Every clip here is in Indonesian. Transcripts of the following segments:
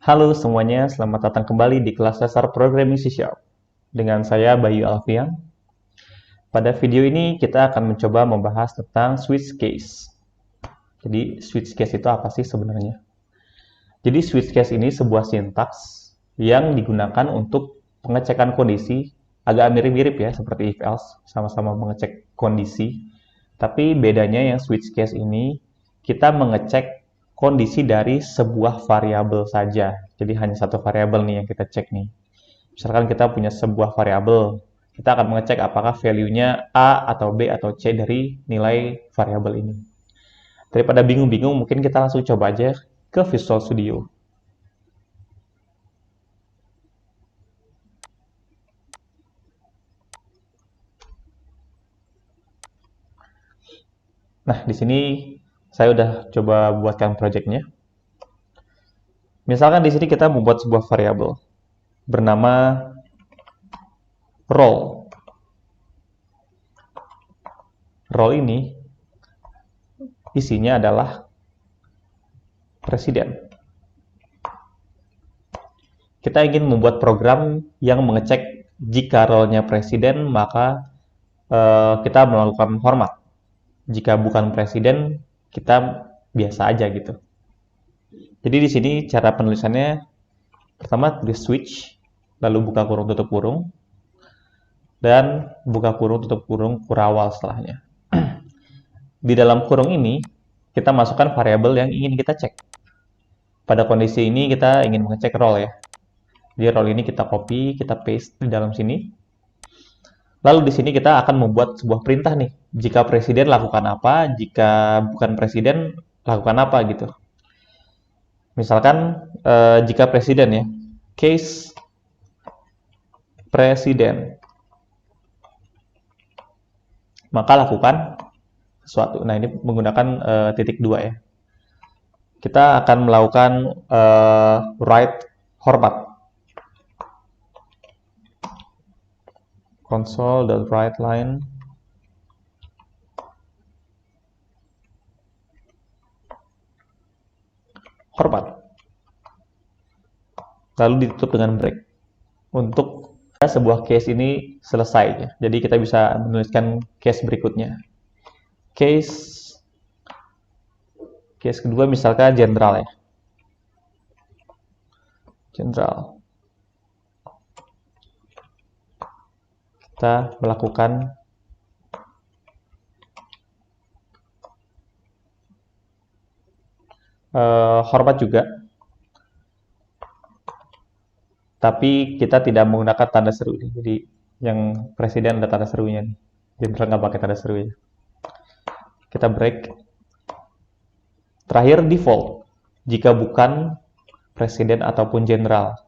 Halo semuanya, selamat datang kembali di kelas dasar Programming C Sharp. Dengan saya Bayu Alfian. Pada video ini kita akan mencoba membahas tentang switch case. Jadi switch case itu apa sih sebenarnya? Jadi switch case ini sebuah sintaks yang digunakan untuk pengecekan kondisi, agak mirip-mirip ya seperti if else, sama-sama mengecek kondisi. Tapi bedanya yang switch case ini kita mengecek kondisi dari sebuah variabel saja. Jadi hanya satu variabel nih yang kita cek nih. Misalkan kita punya sebuah variabel, kita akan mengecek apakah value-nya A atau B atau C dari nilai variabel ini. Daripada bingung-bingung, mungkin kita langsung coba aja ke Visual Studio. Nah, di sini saya udah coba buatkan project-nya. Misalkan di sini kita membuat sebuah variabel bernama role. Role ini isinya adalah presiden. Kita ingin membuat program yang mengecek jika role-nya presiden, maka kita melakukan format. Jika bukan presiden, kita biasa aja gitu. Jadi di sini cara penulisannya pertama tulis switch, lalu buka kurung tutup kurung, dan buka kurung tutup kurung kurawal setelahnya. Di dalam kurung ini kita masukkan variabel yang ingin kita cek. Pada kondisi ini kita ingin mengecek role ya. Jadi role ini kita copy, kita paste di dalam sini. Lalu di sini kita akan membuat sebuah perintah nih. Jika presiden lakukan apa, jika bukan presiden lakukan apa gitu. Misalkan jika presiden ya, case presiden, maka lakukan sesuatu. Nah ini menggunakan titik 2 ya. Kita akan melakukan write hormat. Console.writeLine hormat. Lalu ditutup dengan break. Untuk sebuah case ini selesai ya. Jadi kita bisa menuliskan case berikutnya. Case kedua misalkan general ya. General. Kita melakukan hormat juga. Tapi kita tidak menggunakan tanda seru. Jadi yang presiden ada tanda serunya nih. General nggak pakai tanda seru ya. Kita break. Terakhir default. Jika bukan presiden ataupun jenderal,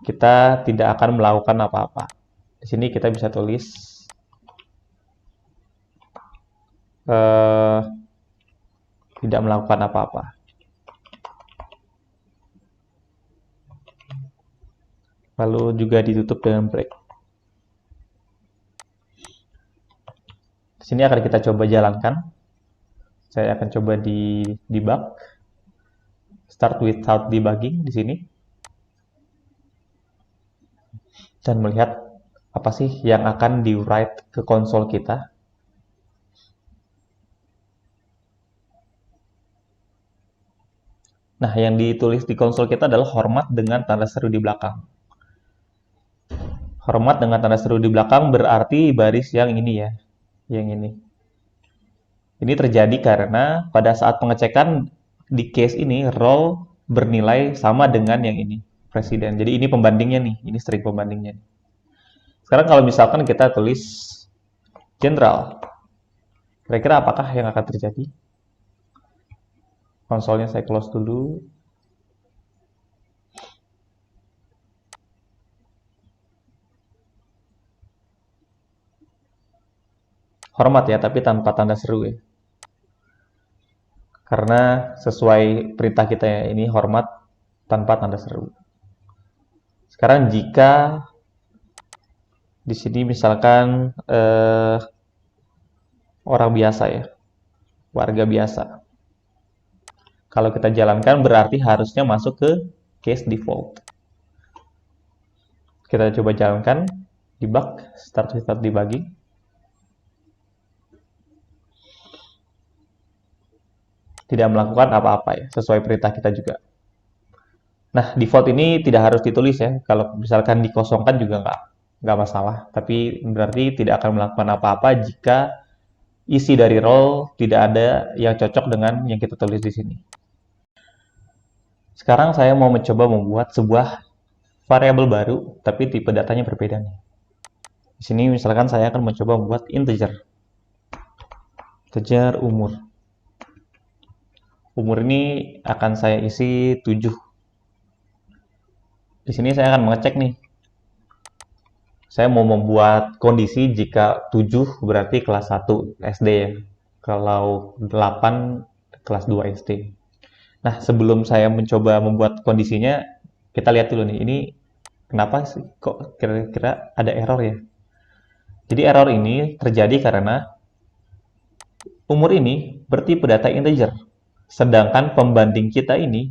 kita tidak akan melakukan apa-apa. Di sini kita bisa tulis tidak melakukan apa-apa. Lalu juga ditutup dengan break. Di sini akan kita coba jalankan. Saya akan coba di debug. Start without debugging di sini. Dan melihat apa sih yang akan di-write ke konsol kita. Nah, yang ditulis di konsol kita adalah hormat dengan tanda seru di belakang. Hormat dengan tanda seru di belakang berarti baris yang ini ya, yang ini. Ini terjadi karena pada saat pengecekan di case ini role bernilai sama dengan yang ini, presiden. Jadi ini pembandingnya nih, ini string pembandingnya. Sekarang kalau misalkan kita tulis general, kira-kira apakah yang akan terjadi? Konsolnya saya close dulu. Hormat ya, tapi tanpa tanda seru ya. Karena sesuai perintah kita ya, ini hormat tanpa tanda seru. Sekarang jika di sini misalkan orang biasa ya, warga biasa. Kalau kita jalankan berarti harusnya masuk ke case default. Kita coba jalankan, debug, start without debugging. Tidak melakukan apa-apa ya, sesuai perintah kita juga. Nah, default ini tidak harus ditulis ya. Kalau misalkan dikosongkan juga nggak masalah. Tapi berarti tidak akan melakukan apa-apa jika isi dari role tidak ada yang cocok dengan yang kita tulis di sini. Sekarang saya mau mencoba membuat sebuah variabel baru, tapi tipe datanya berbeda nih. Di sini misalkan saya akan mencoba membuat integer. Integer umur. Umur ini akan saya isi 7. Di sini saya akan mengecek nih. Saya mau membuat kondisi jika 7 berarti kelas 1 SD ya. Kalau 8 kelas 2 SD. Nah, sebelum saya mencoba membuat kondisinya, kita lihat dulu nih, ini kenapa sih kok kira-kira ada error ya? Jadi error ini terjadi karena umur ini bertipe data integer, sedangkan pembanding kita ini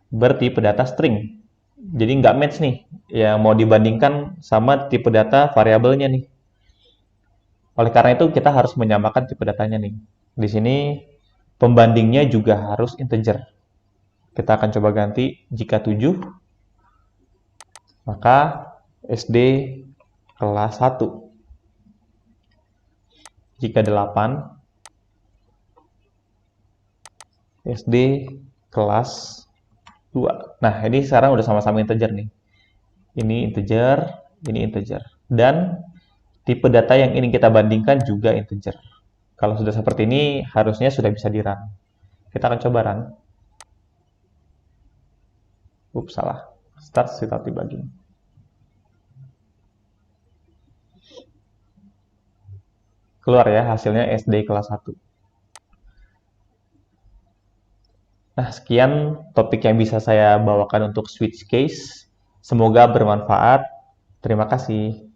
bertipe data string. Jadi nggak match nih, yang mau dibandingkan sama tipe data variabelnya nih. Oleh karena itu kita harus menyamakan tipe datanya nih. Di sini pembandingnya juga harus integer. Kita akan coba ganti jika 7, maka SD kelas 1. Jika 8, SD kelas 2. Nah, ini sekarang udah sama-sama integer nih. Ini integer. Dan tipe data yang ingin kita bandingkan juga integer. Kalau sudah seperti ini, harusnya sudah bisa di-run. Kita akan coba run. Ups, salah. Start without debugging. Keluar ya, hasilnya SD kelas 1. Nah, sekian topik yang bisa saya bawakan untuk switch case. Semoga bermanfaat. Terima kasih.